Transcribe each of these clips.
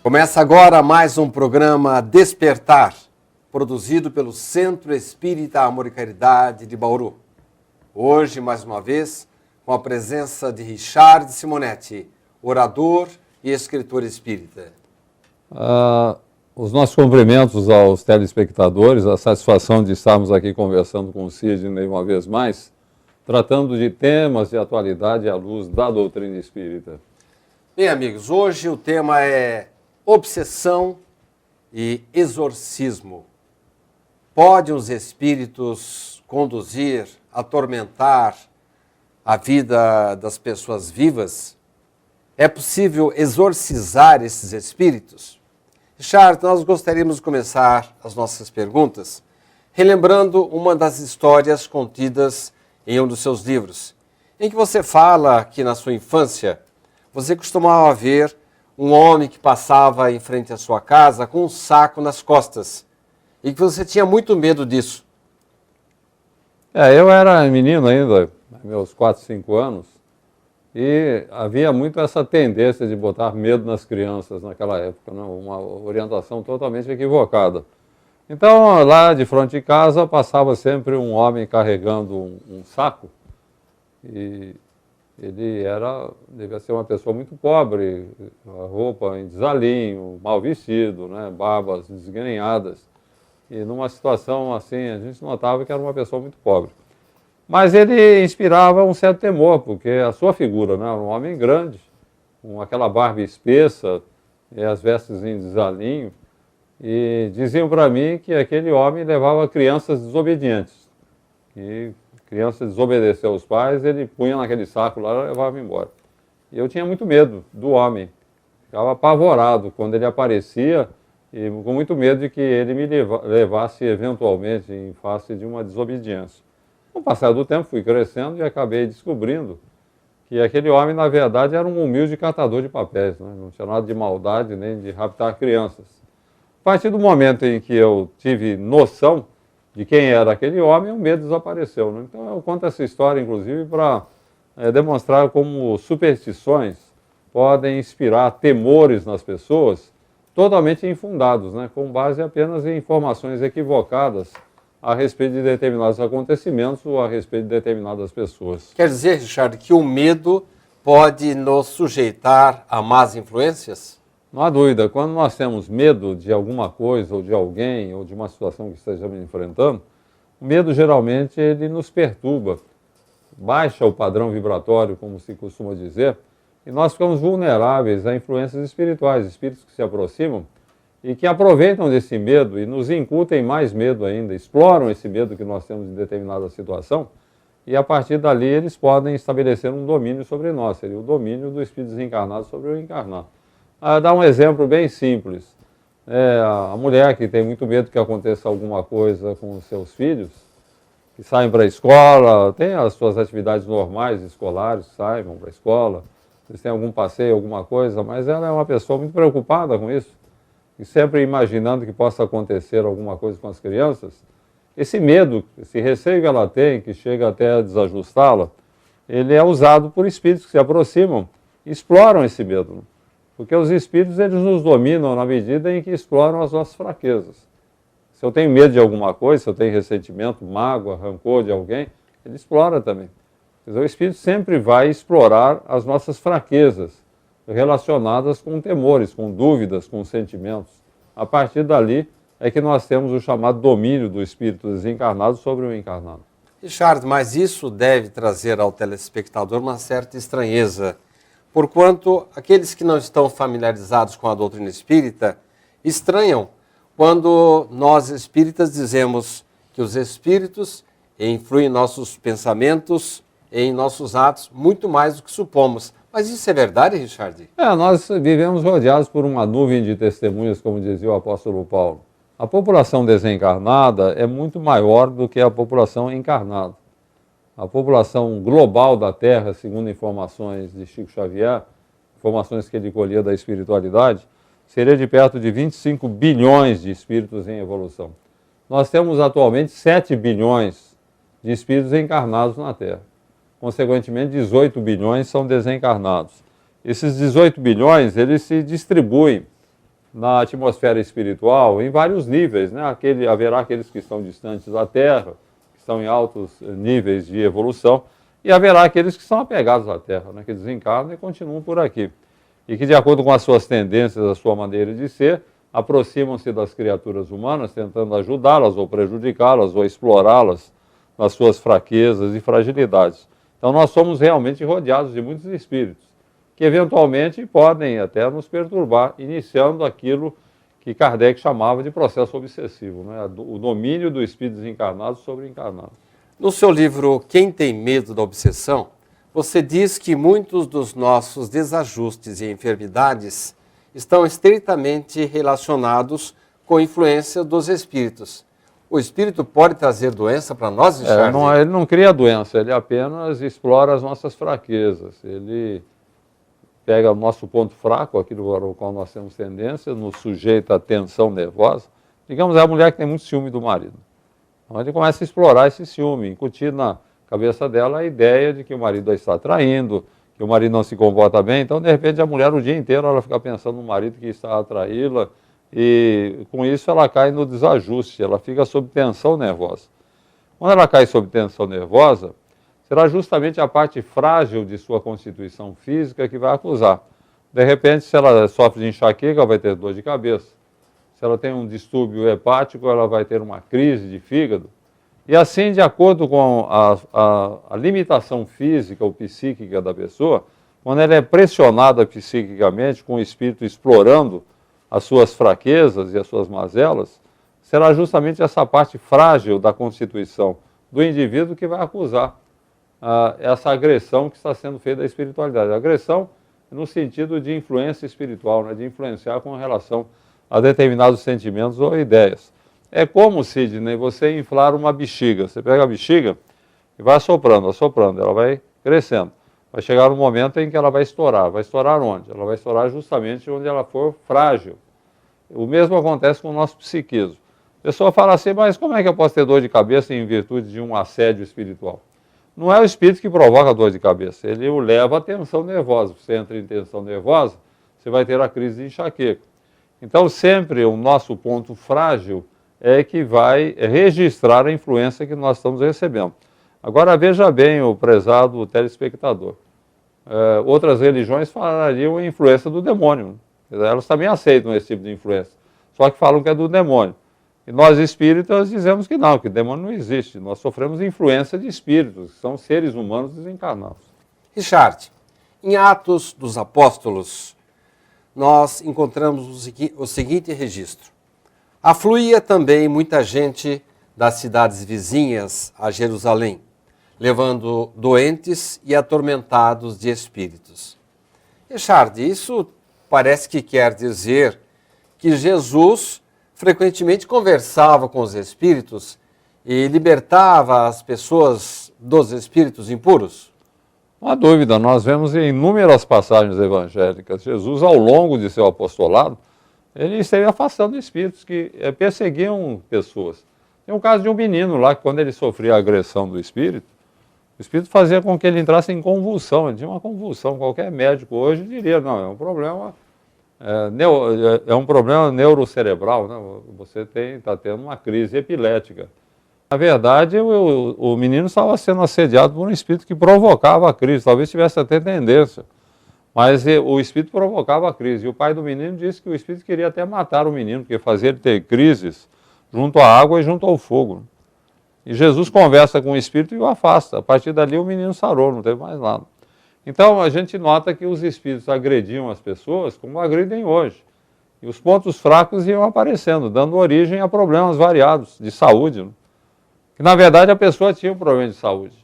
Começa agora mais um programa Despertar, produzido pelo Centro Espírita Amor e Caridade de Bauru. Hoje, mais uma vez, com a presença de Richard Simonetti, orador e escritor espírita. Os nossos cumprimentos aos telespectadores, a satisfação de estarmos aqui conversando com o Sidney uma vez mais, tratando de temas de atualidade à luz da doutrina espírita. Bem, amigos, hoje o tema é obsessão e exorcismo. Podem os espíritos conduzir, atormentar a vida das pessoas vivas? É possível exorcizar esses espíritos? Richard, nós gostaríamos de começar as nossas perguntas relembrando uma das histórias contidas em um dos seus livros, em que você fala que na sua infância você costumava ver um homem que passava em frente à sua casa com um saco nas costas e que você tinha muito medo disso. Eu era menino ainda, meus 4, 5 anos, e havia muito essa tendência de botar medo nas crianças naquela época, né? Uma orientação totalmente equivocada. Então, lá de frente de casa, passava sempre um homem carregando um saco, e ele devia ser uma pessoa muito pobre, a roupa em desalinho, mal vestido, né? Barbas desgrenhadas, e numa situação assim, a gente notava que era uma pessoa muito pobre. Mas ele inspirava um certo temor, porque a sua figura, né, era um homem grande, com aquela barba espessa e as vestes em desalinho, e diziam para mim que aquele homem levava crianças desobedientes. E criança desobedeceu aos pais, ele punha naquele saco lá e levava embora. E eu tinha muito medo do homem, ficava apavorado quando ele aparecia e com muito medo de que ele me levasse eventualmente em face de uma desobediência. Com o passar do tempo fui crescendo e acabei descobrindo que aquele homem, na verdade, era um humilde catador de papéis, né? Não tinha nada de maldade nem de raptar crianças. A partir do momento em que eu tive noção de quem era aquele homem, o medo desapareceu, né? Então eu conto essa história, inclusive, para demonstrar como superstições podem inspirar temores nas pessoas totalmente infundados, né? Com base apenas em informações equivocadas a respeito de determinados acontecimentos ou a respeito de determinadas pessoas. Quer dizer, Richard, que o medo pode nos sujeitar a más influências? Não há dúvida, quando nós temos medo de alguma coisa, ou de alguém, ou de uma situação que estejamos enfrentando, o medo geralmente ele nos perturba, baixa o padrão vibratório, como se costuma dizer, e nós ficamos vulneráveis a influências espirituais, espíritos que se aproximam e que aproveitam desse medo e nos incutem mais medo ainda, exploram esse medo que nós temos em determinada situação, e a partir dali eles podem estabelecer um domínio sobre nós, seria o domínio do espírito desencarnado sobre o encarnado. Dar um exemplo bem simples. A mulher que tem muito medo que aconteça alguma coisa com os seus filhos, que saem para a escola, tem as suas atividades normais, escolares, saem, vão para a escola, eles têm algum passeio, alguma coisa, mas ela é uma pessoa muito preocupada com isso, e sempre imaginando que possa acontecer alguma coisa com as crianças. Esse medo, esse receio que ela tem, que chega até a desajustá-la, ele é usado por espíritos que se aproximam e exploram esse medo. Porque os espíritos, eles nos dominam na medida em que exploram as nossas fraquezas. Se eu tenho medo de alguma coisa, se eu tenho ressentimento, mágoa, rancor de alguém, ele explora também. Quer dizer, o espírito sempre vai explorar as nossas fraquezas relacionadas com temores, com dúvidas, com sentimentos. A partir dali é que nós temos o chamado domínio do espírito desencarnado sobre o encarnado. Richard, mas isso deve trazer ao telespectador uma certa estranheza, porquanto aqueles que não estão familiarizados com a doutrina espírita estranham quando nós espíritas dizemos que os espíritos influem em nossos pensamentos, em nossos atos, muito mais do que supomos. Mas isso é verdade, Richard? Nós vivemos rodeados por uma nuvem de testemunhas, como dizia o apóstolo Paulo. A população desencarnada é muito maior do que a população encarnada. A população global da Terra, segundo informações de Chico Xavier, informações que ele colhia da espiritualidade, seria de perto de 25 bilhões de espíritos em evolução. Nós temos atualmente 7 bilhões de espíritos encarnados na Terra. Consequentemente, 18 bilhões são desencarnados. Esses 18 bilhões, eles se distribuem na atmosfera espiritual em vários níveis, né? Haverá aqueles que estão distantes da Terra, que estão em altos níveis de evolução, e haverá aqueles que são apegados à Terra, né? Que desencarnam e continuam por aqui. E que, de acordo com as suas tendências, a sua maneira de ser, aproximam-se das criaturas humanas, tentando ajudá-las ou prejudicá-las ou explorá-las nas suas fraquezas e fragilidades. Então nós somos realmente rodeados de muitos espíritos, que eventualmente podem até nos perturbar, iniciando aquilo que Kardec chamava de processo obsessivo, né? O domínio do espírito desencarnado sobre o encarnado. No seu livro Quem Tem Medo da Obsessão, você diz que muitos dos nossos desajustes e enfermidades estão estreitamente relacionados com a influência dos espíritos. O espírito pode trazer doença para nós, Richard? Ele não cria doença, ele apenas explora as nossas fraquezas. Ele pega o nosso ponto fraco, aquilo para o qual nós temos tendência, nos sujeita à tensão nervosa. Digamos, é a mulher que tem muito ciúme do marido. Então ele começa a explorar esse ciúme, incutir na cabeça dela a ideia de que o marido a está traindo, que o marido não se comporta bem. Então, de repente, a mulher o dia inteiro ela fica pensando no marido que está a traí-la, e com isso ela cai no desajuste, ela fica sob tensão nervosa. Quando ela cai sob tensão nervosa, será justamente a parte frágil de sua constituição física que vai acusar. De repente, se ela sofre de enxaqueca, ela vai ter dor de cabeça. Se ela tem um distúrbio hepático, ela vai ter uma crise de fígado. E assim, de acordo com a limitação física ou psíquica da pessoa, quando ela é pressionada psiquicamente, com o espírito explorando as suas fraquezas e as suas mazelas, será justamente essa parte frágil da constituição do indivíduo que vai acusar essa agressão que está sendo feita à espiritualidade. A agressão no sentido de influência espiritual, né, de influenciar com relação a determinados sentimentos ou ideias. É como, Sidney, você inflar uma bexiga. Você pega a bexiga e vai assoprando, ela vai crescendo. Vai chegar um momento em que ela vai estourar. Vai estourar onde? Ela vai estourar justamente onde ela for frágil. O mesmo acontece com o nosso psiquismo. A pessoa fala assim, mas como é que eu posso ter dor de cabeça em virtude de um assédio espiritual? Não é o espírito que provoca a dor de cabeça, ele o leva à tensão nervosa. Você entra em tensão nervosa, você vai ter a crise de enxaqueca. Então, sempre o nosso ponto frágil é que vai registrar a influência que nós estamos recebendo. Agora, veja bem, o prezado telespectador. Outras religiões falariam em influência do demônio. Elas também aceitam esse tipo de influência, só que falam que é do demônio. E nós espíritas dizemos que não, que demônio não existe. Nós sofremos influência de espíritos, que são seres humanos desencarnados. Richard, em Atos dos Apóstolos, nós encontramos o seguinte registro. Afluía também muita gente das cidades vizinhas a Jerusalém, levando doentes e atormentados de espíritos. Richard, isso parece que quer dizer que Jesus frequentemente conversava com os espíritos e libertava as pessoas dos espíritos impuros? Não há dúvida, nós vemos em inúmeras passagens evangélicas, Jesus, ao longo de seu apostolado, ele esteve afastando espíritos que perseguiam pessoas. Tem um caso de um menino lá, que quando ele sofria a agressão do espírito, o espírito fazia com que ele entrasse em convulsão, ele tinha uma convulsão. Qualquer médico hoje diria, não, é um problema neurocerebral, né? Você está tendo uma crise epilética. Na verdade, o menino estava sendo assediado por um espírito que provocava a crise, talvez tivesse até tendência. Mas o espírito provocava a crise. E o pai do menino disse que o espírito queria até matar o menino, porque fazia ele ter crises junto à água e junto ao fogo. E Jesus conversa com o espírito e o afasta. A partir dali o menino sarou, não teve mais nada. Então a gente nota que os espíritos agrediam as pessoas como agridem hoje. E os pontos fracos iam aparecendo, dando origem a problemas variados de saúde. Né? Que na verdade a pessoa tinha um problema de saúde.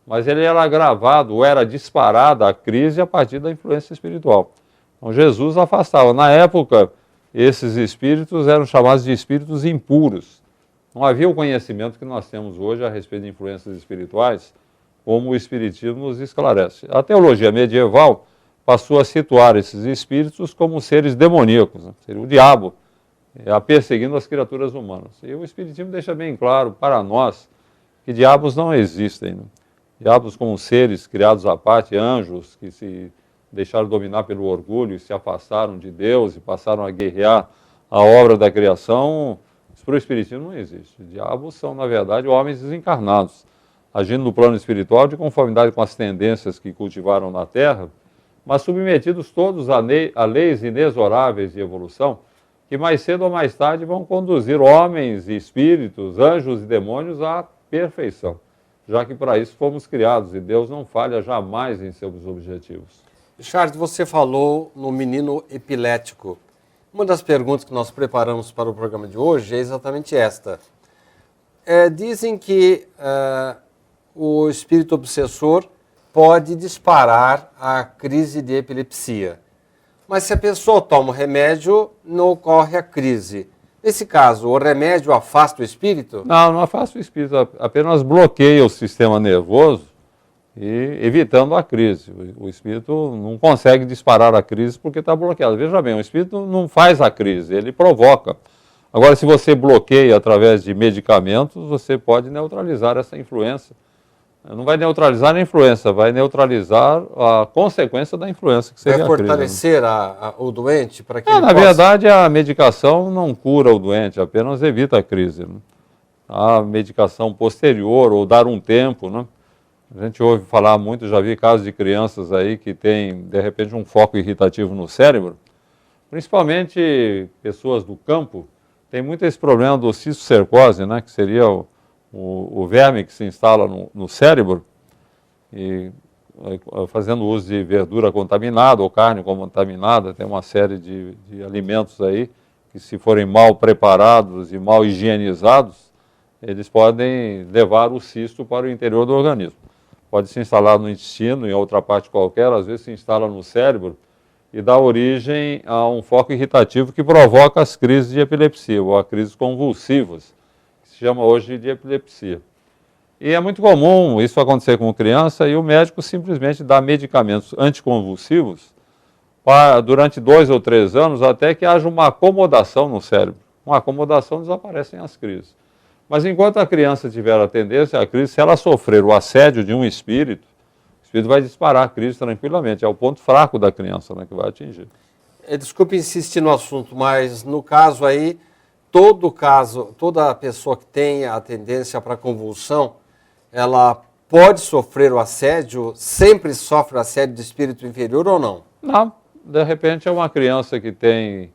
Mas ele era agravado ou era disparada a crise a partir da influência espiritual. Então Jesus afastava. Na época, esses espíritos eram chamados de espíritos impuros. Não havia o conhecimento que nós temos hoje a respeito de influências espirituais, como o Espiritismo nos esclarece. A teologia medieval passou a situar esses espíritos como seres demoníacos, né? Seria o diabo perseguindo as criaturas humanas. E o Espiritismo deixa bem claro para nós que diabos não existem, né? Diabos como seres criados à parte, anjos que se deixaram dominar pelo orgulho e se afastaram de Deus e passaram a guerrear a obra da criação, isso para o Espiritismo não existe. Diabos são, na verdade, homens desencarnados, agindo no plano espiritual de conformidade com as tendências que cultivaram na Terra, mas submetidos todos a leis inexoráveis de evolução, que mais cedo ou mais tarde vão conduzir homens e espíritos, anjos e demônios à perfeição, já que para isso fomos criados e Deus não falha jamais em seus objetivos. Richard, você falou no menino epilético. Uma das perguntas que nós preparamos para o programa de hoje é exatamente esta. Dizem que o espírito obsessor pode disparar a crise de epilepsia. Mas se a pessoa toma o remédio, não ocorre a crise. Nesse caso, o remédio afasta o espírito? Não afasta o espírito, apenas bloqueia o sistema nervoso e evitando a crise. O espírito não consegue disparar a crise porque está bloqueado. Veja bem, o espírito não faz a crise, ele provoca. Agora, se você bloqueia através de medicamentos, você pode neutralizar essa influência. Não vai neutralizar a influência, vai neutralizar a consequência da influência, que seria a crise. Vai fortalecer o doente para que Na verdade, a medicação não cura o doente, apenas evita a crise. Né? A medicação posterior, ou dar um tempo, né? A gente ouve falar muito, já vi casos de crianças aí que têm, de repente, um foco irritativo no cérebro, principalmente pessoas do campo, tem muito esse problema do cistocercose, né? Que seria o verme que se instala no cérebro, e fazendo uso de verdura contaminada ou carne contaminada, tem uma série de alimentos aí que, se forem mal preparados e mal higienizados, eles podem levar o cisto para o interior do organismo. Pode se instalar no intestino, em outra parte qualquer, às vezes se instala no cérebro e dá origem a um foco irritativo que provoca as crises de epilepsia, ou as crises convulsivas, se chama hoje de epilepsia. E é muito comum isso acontecer com criança e o médico simplesmente dá medicamentos anticonvulsivos durante 2 ou 3 anos até que haja uma acomodação no cérebro. Uma acomodação, desaparecem as crises. Mas enquanto a criança tiver a tendência à crise, se ela sofrer o assédio de um espírito, o espírito vai disparar a crise tranquilamente. É o ponto fraco da criança, né, que vai atingir. Desculpe insistir no assunto, mas no caso aí, toda pessoa que tenha a tendência para convulsão, ela pode sofrer o assédio, sempre sofre o assédio de espírito inferior ou não? Não, de repente é uma criança que tem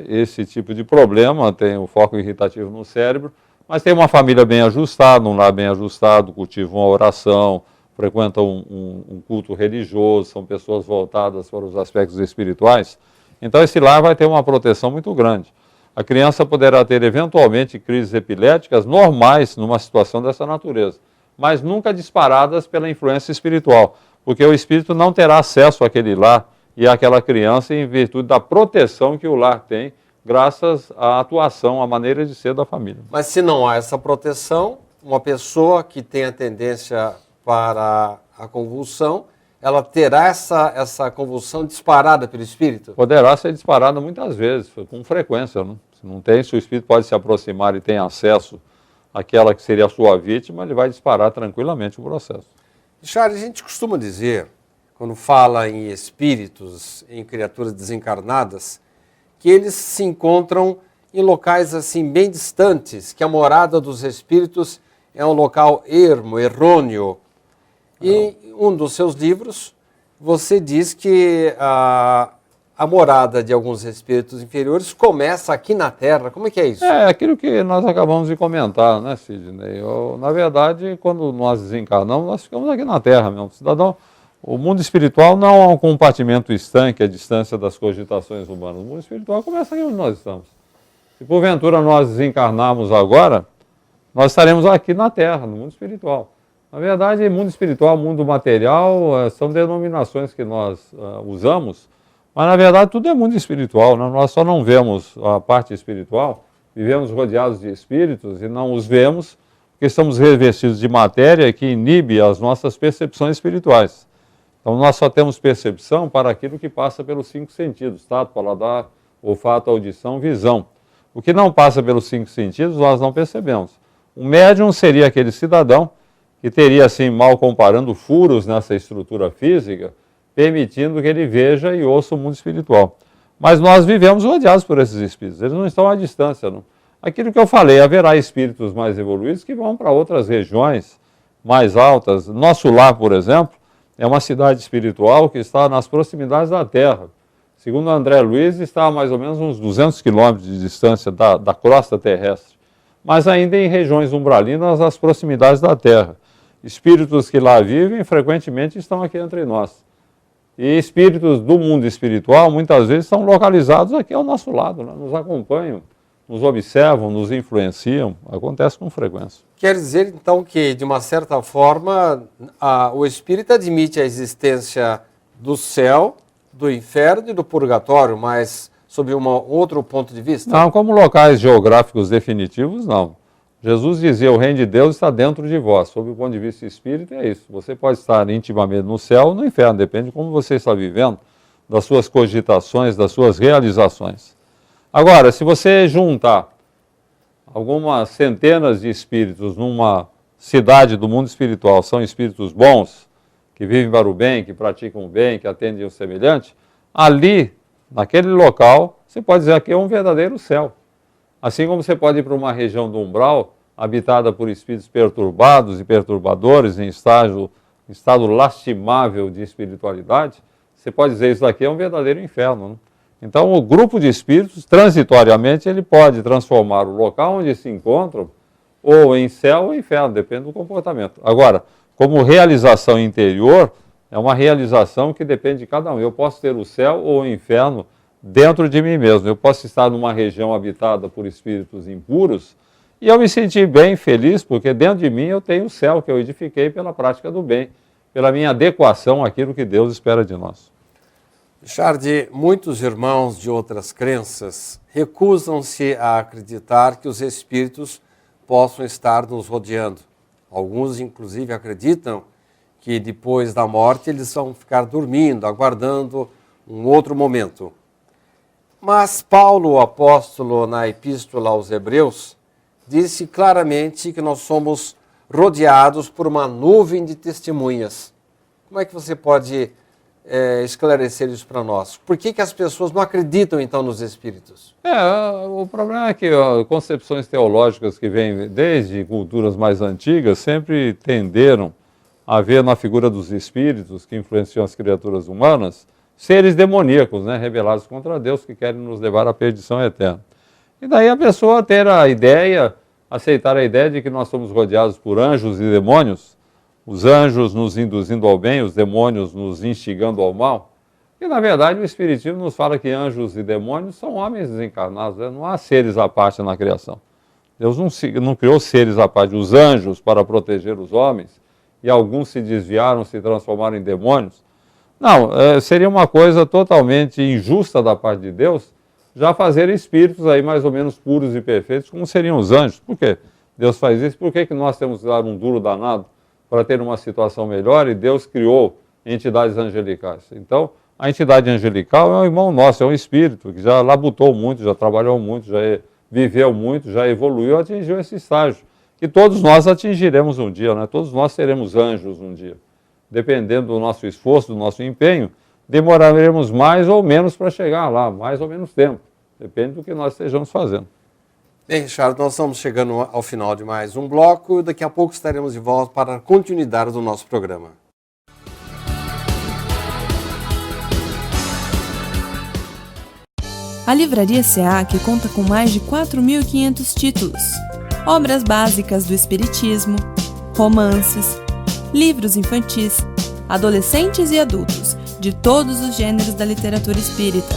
esse tipo de problema, tem o foco irritativo no cérebro, mas tem uma família bem ajustada, um lar bem ajustado, cultiva uma oração, frequenta um culto religioso, são pessoas voltadas para os aspectos espirituais. Então esse lar vai ter uma proteção muito grande. A criança poderá ter eventualmente crises epiléticas normais numa situação dessa natureza, mas nunca disparadas pela influência espiritual, porque o espírito não terá acesso àquele lar e àquela criança em virtude da proteção que o lar tem, graças à atuação, à maneira de ser da família. Mas se não há essa proteção, uma pessoa que tem a tendência para a convulsão, ela terá essa convulsão disparada pelo espírito? Poderá ser disparada muitas vezes, com frequência. Né? Se não tem, se o espírito pode se aproximar e tem acesso àquela que seria a sua vítima, ele vai disparar tranquilamente o processo. Richard, a gente costuma dizer, quando fala em espíritos, em criaturas desencarnadas, que eles se encontram em locais assim bem distantes, que a morada dos espíritos é um local ermo, errôneo. E em um dos seus livros, você diz que a morada de alguns espíritos inferiores começa aqui na Terra. Como é que é isso? É aquilo que nós acabamos de comentar, né, Sidney? Na verdade, quando nós desencarnamos, nós ficamos aqui na Terra mesmo. Cidadão, o mundo espiritual não é um compartimento estanque à distância das cogitações humanas. O mundo espiritual começa aqui onde nós estamos. Se porventura nós desencarnarmos agora, nós estaremos aqui na Terra, no mundo espiritual. Na verdade, mundo espiritual, mundo material, são denominações que nós usamos, mas na verdade tudo é mundo espiritual, né? Nós só não vemos a parte espiritual, vivemos rodeados de espíritos e não os vemos porque estamos revestidos de matéria que inibe as nossas percepções espirituais. Então nós só temos percepção para aquilo que passa pelos 5 sentidos, tato, paladar, olfato, audição, visão. O que não passa pelos 5 sentidos nós não percebemos. Um médium seria aquele cidadão que teria, assim, mal comparando, furos nessa estrutura física permitindo que ele veja e ouça o mundo espiritual. Mas nós vivemos rodeados por esses espíritos, eles não estão à distância, não. Aquilo que eu falei, haverá espíritos mais evoluídos que vão para outras regiões mais altas. Nosso lar, por exemplo, é uma cidade espiritual que está nas proximidades da Terra. Segundo André Luiz, está a mais ou menos uns 200 quilômetros de distância da crosta terrestre, mas ainda em regiões umbralinas, às proximidades da Terra. Espíritos que lá vivem frequentemente estão aqui entre nós. E espíritos do mundo espiritual muitas vezes estão localizados aqui ao nosso lado, né? Nos acompanham, nos observam, nos influenciam, acontece com frequência. Quer dizer, então, que, de uma certa forma, o espírito admite a existência do céu, do inferno e do purgatório, mas sob um outro ponto de vista? Não, como locais geográficos definitivos, não. Jesus dizia, o reino de Deus está dentro de vós. Sob o ponto de vista espírita, é isso. Você pode estar intimamente no céu ou no inferno, depende de como você está vivendo, das suas cogitações, das suas realizações. Agora, se você juntar algumas centenas de espíritos numa cidade do mundo espiritual, são espíritos bons, que vivem para o bem, que praticam o bem, que atendem o semelhante, ali, naquele local, você pode dizer que é um verdadeiro céu. Assim como você pode ir para uma região do umbral, habitada por espíritos perturbados e perturbadores, em estado lastimável de espiritualidade, você pode dizer isso daqui é um verdadeiro inferno, né? Então, o grupo de espíritos, transitoriamente, ele pode transformar o local onde se encontram ou em céu ou inferno, depende do comportamento. Agora, como realização interior, é uma realização que depende de cada um. Eu posso ter o céu ou o inferno dentro de mim mesmo. Eu posso estar numa região habitada por espíritos impuros e eu me sentir bem, feliz, porque dentro de mim eu tenho o céu que eu edifiquei pela prática do bem, pela minha adequação àquilo que Deus espera de nós. Richard, muitos irmãos de outras crenças recusam-se a acreditar que os espíritos possam estar nos rodeando. Alguns, inclusive, acreditam que depois da morte eles vão ficar dormindo, aguardando um outro momento. Mas Paulo, o apóstolo, na Epístola aos Hebreus, disse claramente que nós somos rodeados por uma nuvem de testemunhas. Como é que você pode esclarecer isso para nós? Por que as pessoas não acreditam, então, nos espíritos? O problema é que concepções teológicas que vêm desde culturas mais antigas sempre tenderam a ver na figura dos espíritos que influenciam as criaturas humanas seres demoníacos, né, rebelados contra Deus, que querem nos levar à perdição eterna. E daí a pessoa ter a ideia, aceitar a ideia de que nós somos rodeados por anjos e demônios, os anjos nos induzindo ao bem, os demônios nos instigando ao mal. E, na verdade, o Espiritismo nos fala que anjos e demônios são homens desencarnados, né? Não há seres à parte na criação. Deus não criou seres à parte, os anjos para proteger os homens, e alguns se desviaram, se transformaram em demônios. Não, seria uma coisa totalmente injusta da parte de Deus já fazer espíritos aí mais ou menos puros e perfeitos, como seriam os anjos. Por quê? Deus faz isso, por que nós temos que dar um duro danado para ter uma situação melhor? E Deus criou entidades angelicais. Então, a entidade angelical é um irmão nosso, é um espírito que já labutou muito, já trabalhou muito, já viveu muito, já evoluiu, atingiu esse estágio, que todos nós atingiremos um dia, né? Todos nós seremos anjos um dia. Dependendo do nosso esforço, do nosso empenho, demoraremos mais ou menos para chegar lá, mais ou menos tempo. Depende do que nós estejamos fazendo. Bem, Richard, nós estamos chegando ao final de mais um bloco. Daqui a pouco estaremos de volta para a continuidade do nosso programa. A Livraria SEAC conta com mais de 4.500 títulos, obras básicas do Espiritismo, romances, livros infantis, adolescentes e adultos, de todos os gêneros da literatura espírita.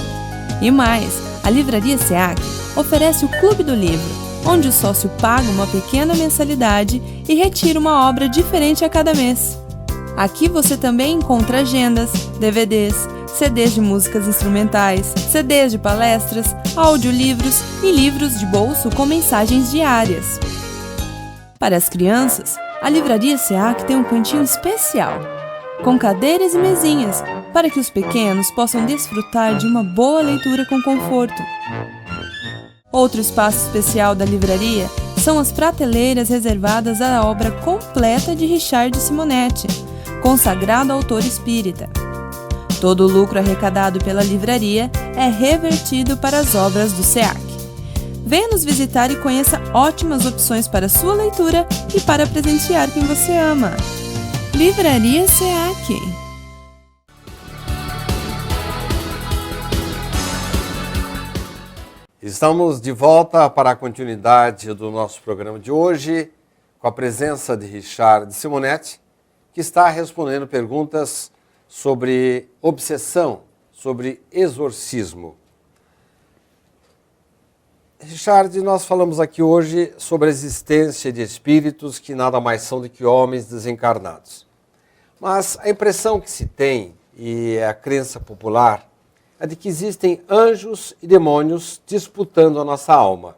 E mais, a Livraria SEAC oferece o Clube do Livro, onde o sócio paga uma pequena mensalidade e retira uma obra diferente a cada mês. Aqui você também encontra agendas, DVDs, CDs de músicas instrumentais, CDs de palestras, audiolivros e livros de bolso com mensagens diárias. Para as crianças, a Livraria SEAC tem um cantinho especial, com cadeiras e mesinhas, para que os pequenos possam desfrutar de uma boa leitura com conforto. Outro espaço especial da livraria são as prateleiras reservadas à obra completa de Richard Simonetti, consagrado autor espírita. Todo o lucro arrecadado pela livraria é revertido para as obras do SEAC. Venha nos visitar e conheça ótimas opções para sua leitura e para presentear quem você ama. Livraria SEAC. Estamos de volta para a continuidade do nosso programa de hoje, com a presença de Richard Simonetti, que está respondendo perguntas sobre obsessão, sobre exorcismo. Richard, nós falamos aqui hoje sobre a existência de espíritos que nada mais são do que homens desencarnados. Mas a impressão que se tem, e a crença popular, é de que existem anjos e demônios disputando a nossa alma.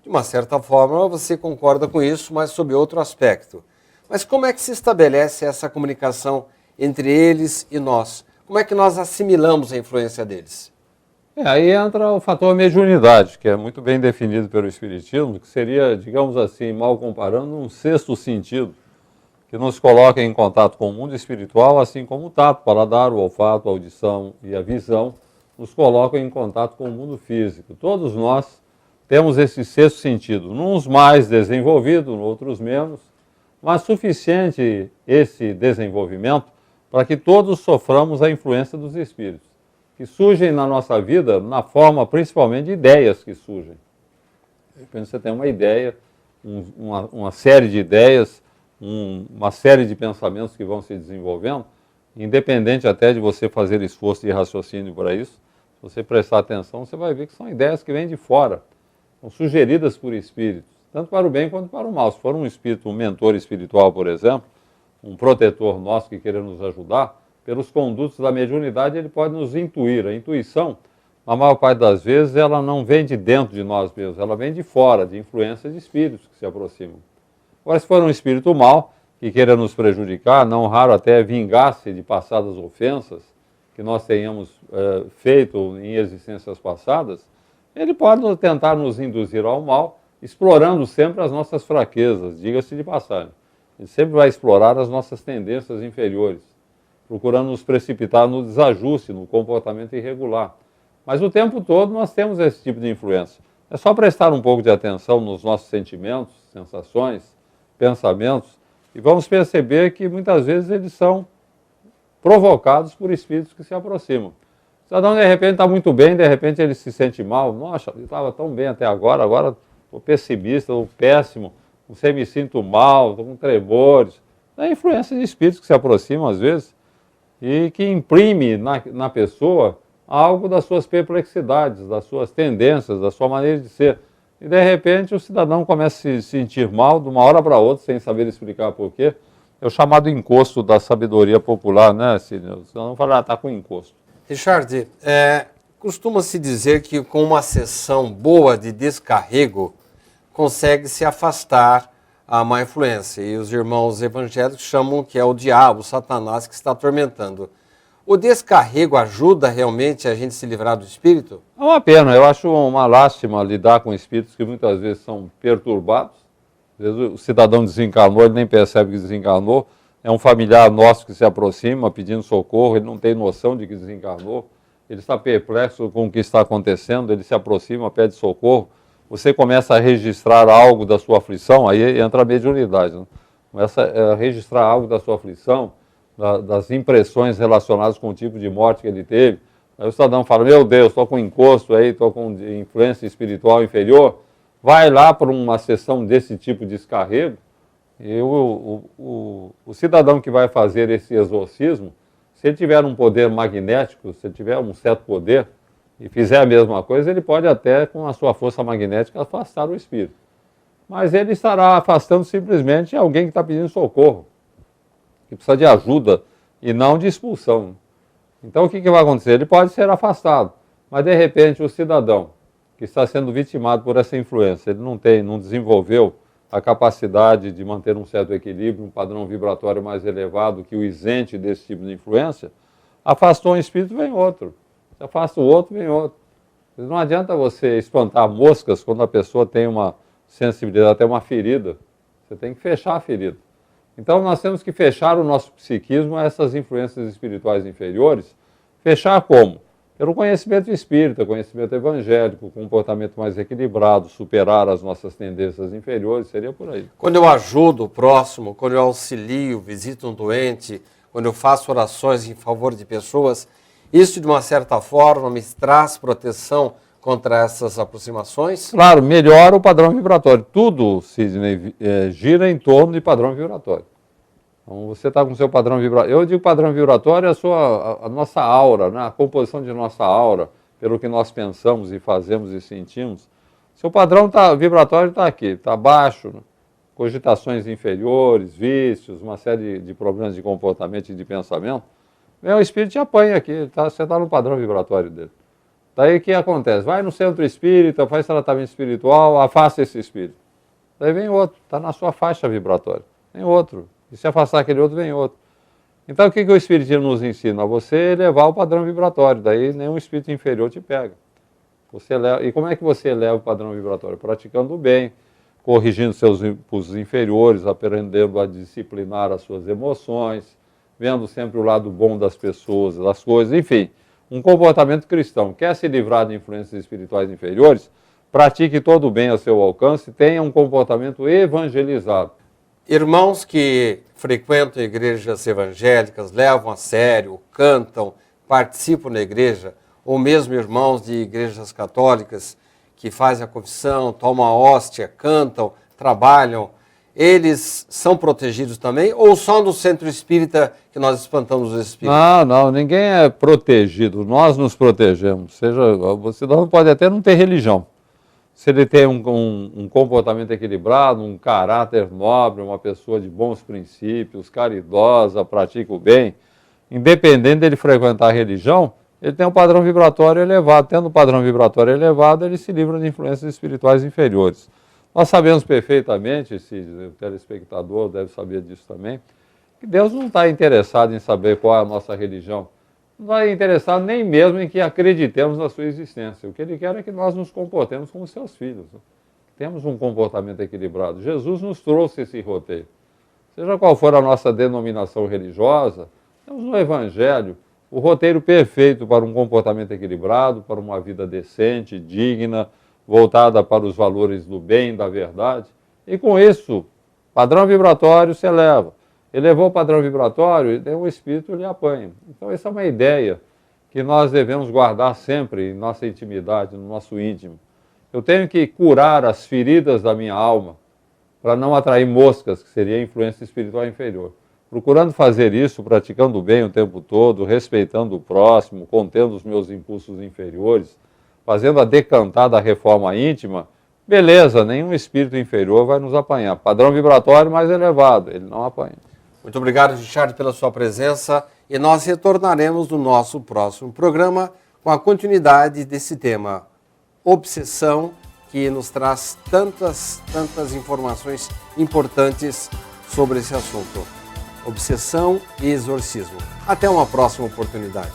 De uma certa forma, você concorda com isso, mas sob outro aspecto. Mas como é que se estabelece essa comunicação entre eles e nós? Como é que nós assimilamos a influência deles? Aí entra o fator mediunidade, que é muito bem definido pelo Espiritismo, que seria, digamos assim, mal comparando, um sexto sentido, que nos coloca em contato com o mundo espiritual, assim como o tato, o paladar, o olfato, a audição e a visão nos colocam em contato com o mundo físico. Todos nós temos esse sexto sentido, uns mais desenvolvido, outros menos, mas suficiente esse desenvolvimento para que todos soframos a influência dos espíritos, que surgem na nossa vida na forma principalmente de ideias que surgem. De repente você tem uma ideia, uma série de ideias, uma série de pensamentos que vão se desenvolvendo, independente até de você fazer esforço de raciocínio para isso. Se você prestar atenção, você vai ver que são ideias que vêm de fora, são sugeridas por espíritos, tanto para o bem quanto para o mal. Se for um espírito, um mentor espiritual, por exemplo, um protetor nosso que queira nos ajudar, pelos condutos da mediunidade ele pode nos intuir. A intuição, na maior parte das vezes, ela não vem de dentro de nós mesmos, ela vem de fora, de influência de espíritos que se aproximam. Agora, se for um espírito mau, que queira nos prejudicar, não raro até vingar-se de passadas ofensas que nós tenhamos feito em existências passadas, ele pode tentar nos induzir ao mal, explorando sempre as nossas fraquezas, diga-se de passagem. Ele sempre vai explorar as nossas tendências inferiores, procurando nos precipitar no desajuste, no comportamento irregular. Mas o tempo todo nós temos esse tipo de influência. É só prestar um pouco de atenção nos nossos sentimentos, sensações, pensamentos, e vamos perceber que muitas vezes eles são provocados por espíritos que se aproximam. O cidadão de repente está muito bem, de repente ele se sente mal. Nossa, eu estava tão bem até agora estou pessimista, estou péssimo, não sei, me sinto mal, estou com tremores. É a influência de espíritos que se aproximam às vezes e que imprime na pessoa algo das suas perplexidades, das suas tendências, da sua maneira de ser. E, de repente, o cidadão começa a se sentir mal de uma hora para outra, sem saber explicar por quê. É o chamado encosto da sabedoria popular, né, Sidney? O cidadão fala, está com encosto. Richard, costuma-se dizer que com uma sessão boa de descarrego, consegue-se afastar a má influência. E os irmãos evangélicos chamam que é o diabo, o Satanás, que está atormentando. O descarrego ajuda realmente a gente se livrar do espírito? É uma pena, eu acho uma lástima lidar com espíritos que muitas vezes são perturbados. Às vezes o cidadão desencarnou, ele nem percebe que desencarnou. É um familiar nosso que se aproxima pedindo socorro, ele não tem noção de que desencarnou. Ele está perplexo com o que está acontecendo, ele se aproxima, pede socorro. Você começa a registrar algo da sua aflição, aí entra a mediunidade, né? Começa a registrar algo da sua aflição, das impressões relacionadas com o tipo de morte que ele teve. Aí o cidadão fala, meu Deus, estou com encosto aí, estou com influência espiritual inferior. Vai lá para uma sessão desse tipo de descarrego, e o cidadão que vai fazer esse exorcismo, se ele tiver um poder magnético, se ele tiver um certo poder, e fizer a mesma coisa, ele pode até, com a sua força magnética, afastar o espírito. Mas ele estará afastando simplesmente alguém que está pedindo socorro, que precisa de ajuda e não de expulsão. Então o que vai acontecer? Ele pode ser afastado, mas de repente o cidadão que está sendo vitimado por essa influência, ele não desenvolveu a capacidade de manter um certo equilíbrio, um padrão vibratório mais elevado que o isente desse tipo de influência, afastou um espírito, vem outro. Se afasta o outro, vem outro. Não adianta você espantar moscas quando a pessoa tem uma sensibilidade, até uma ferida. Você tem que fechar a ferida. Então nós temos que fechar o nosso psiquismo a essas influências espirituais inferiores. Fechar como? Pelo conhecimento espírita, conhecimento evangélico, comportamento mais equilibrado, superar as nossas tendências inferiores, seria por aí. Quando eu ajudo o próximo, quando eu auxilio, visito um doente, quando eu faço orações em favor de pessoas, isso de uma certa forma me traz proteção contra essas aproximações? Claro, melhora o padrão vibratório. Tudo, Sidney, gira em torno de padrão vibratório. Então, você está com o seu padrão vibratório. Eu digo padrão vibratório é a nossa aura, né? A composição de nossa aura, pelo que nós pensamos e fazemos e sentimos. Seu padrão vibratório está aqui, está baixo, né? Cogitações inferiores, vícios, uma série de problemas de comportamento e de pensamento. Vem o espírito te apanha aqui, você está no padrão vibratório dele. Daí o que acontece? Vai no centro espírita, faz tratamento espiritual, afasta esse espírito. Daí vem outro, está na sua faixa vibratória. Vem outro. E se afastar aquele outro, vem outro. Então o que o Espiritismo nos ensina? A você elevar o padrão vibratório, daí nenhum espírito inferior te pega. Você eleva, e como é que você eleva o padrão vibratório? Praticando o bem, corrigindo seus impulsos inferiores, aprendendo a disciplinar as suas emoções, vendo sempre o lado bom das pessoas, das coisas, enfim, um comportamento cristão. Quer se livrar de influências espirituais inferiores? Pratique todo o bem a seu alcance, tenha um comportamento evangelizado. Irmãos que frequentam igrejas evangélicas, levam a sério, cantam, participam na igreja, ou mesmo irmãos de igrejas católicas que fazem a confissão, tomam a hóstia, cantam, trabalham, eles são protegidos também ou só no centro espírita que nós espantamos os espíritos? Não, ninguém é protegido, nós nos protegemos. Você não pode até não ter religião. Se ele tem um comportamento equilibrado, um caráter nobre, uma pessoa de bons princípios, caridosa, pratica o bem, independente dele frequentar a religião, ele tem um padrão vibratório elevado. Tendo um padrão vibratório elevado, ele se livra de influências espirituais inferiores. Nós sabemos perfeitamente, o telespectador deve saber disso também, que Deus não está interessado em saber qual é a nossa religião. Não está interessado nem mesmo em que acreditemos na sua existência. O que Ele quer é que nós nos comportemos como seus filhos. Temos um comportamento equilibrado. Jesus nos trouxe esse roteiro. Seja qual for a nossa denominação religiosa, temos no Evangelho o roteiro perfeito para um comportamento equilibrado, para uma vida decente, digna, voltada para os valores do bem, da verdade. E com isso, padrão vibratório se eleva. Elevou o padrão vibratório, e o espírito lhe apanha. Então essa é uma ideia que nós devemos guardar sempre em nossa intimidade, no nosso íntimo. Eu tenho que curar as feridas da minha alma para não atrair moscas, que seria a influência espiritual inferior. Procurando fazer isso, praticando o bem o tempo todo, respeitando o próximo, contendo os meus impulsos inferiores, fazendo a decantada reforma íntima, beleza, nenhum espírito inferior vai nos apanhar. Padrão vibratório mais elevado, ele não apanha. Muito obrigado, Richard, pela sua presença e nós retornaremos no nosso próximo programa com a continuidade desse tema, obsessão, que nos traz tantas informações importantes sobre esse assunto. Obsessão e exorcismo. Até uma próxima oportunidade.